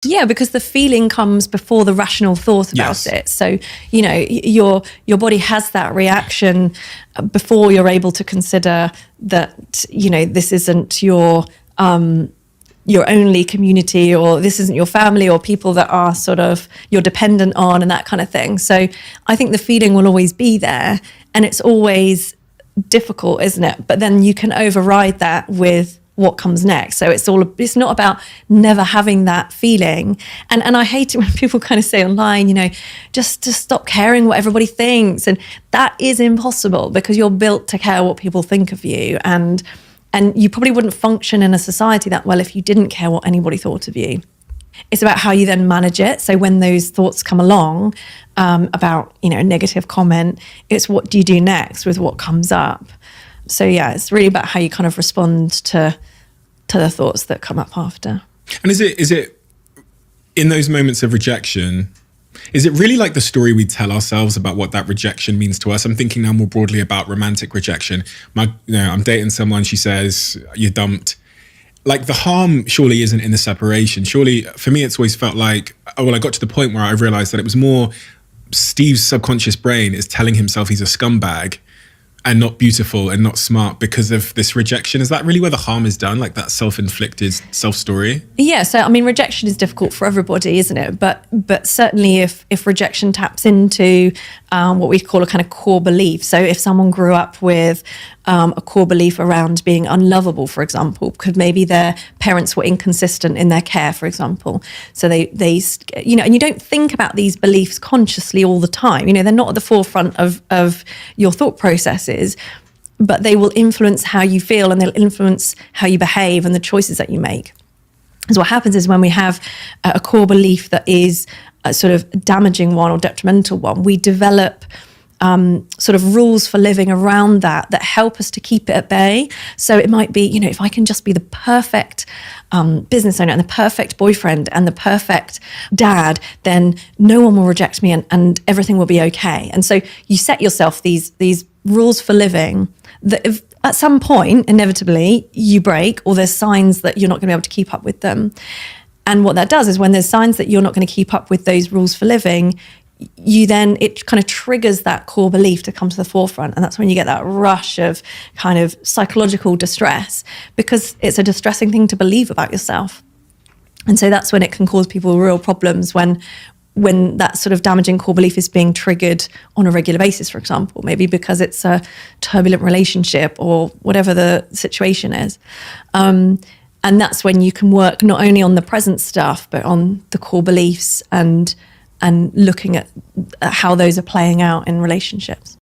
Yeah, because the feeling comes before the rational thought about it. So, your body has that reaction before you're able to consider that, this isn't your only community, or this isn't your family or people that are sort of you're dependent on and that kind of thing. So I think the feeling will always be there, and it's always difficult, isn't it? But then you can override that with what comes next. So it's not about never having that feeling. And I hate it when people kind of say online, just stop caring what everybody thinks. And that is impossible, because you're built to care what people think of you. And you probably wouldn't function in a society that well if you didn't care what anybody thought of you. It's about how you then manage it. So when those thoughts come along about, a negative comment, it's what do you do next with what comes up? So yeah, it's really about how you kind of respond to the thoughts that come up after. And is it in those moments of rejection, is it really like the story we tell ourselves about what that rejection means to us? I'm thinking now more broadly about romantic rejection. I'm dating someone, she says, you're dumped. Like, the harm surely isn't in the separation. Surely, for me, it's always felt like, I got to the point where I realized that it was more Steve's subconscious brain is telling himself he's a scumbag and not beautiful and not smart because of this rejection. Is that really where the harm is done? Like that self-inflicted self-story? Yeah. So, rejection is difficult for everybody, isn't it? But certainly if rejection taps into what we call a kind of core belief. So if someone grew up with a core belief around being unlovable, for example, because maybe their parents were inconsistent in their care, for example. So they and you don't think about these beliefs consciously all the time. They're not at the forefront of your thought processes, but they will influence how you feel, and they'll influence how you behave and the choices that you make. So what happens is when we have a core belief that is a sort of damaging one or detrimental one, we develop sort of rules for living around that help us to keep it at bay. So it might be, if I can just be the perfect business owner and the perfect boyfriend and the perfect dad, then no one will reject me and everything will be okay. And so you set yourself these rules for living that if at some point, inevitably, you break, or there's signs that you're not going to be able to keep up with them. And what that does is when there's signs that you're not going to keep up with those rules for living, it kind of triggers that core belief to come to the forefront. And that's when you get that rush of kind of psychological distress, because it's a distressing thing to believe about yourself. And so that's when it can cause people real problems, when that sort of damaging core belief is being triggered on a regular basis, for example, maybe because it's a turbulent relationship or whatever the situation is. And that's when you can work not only on the present stuff, but on the core beliefs and looking at how those are playing out in relationships.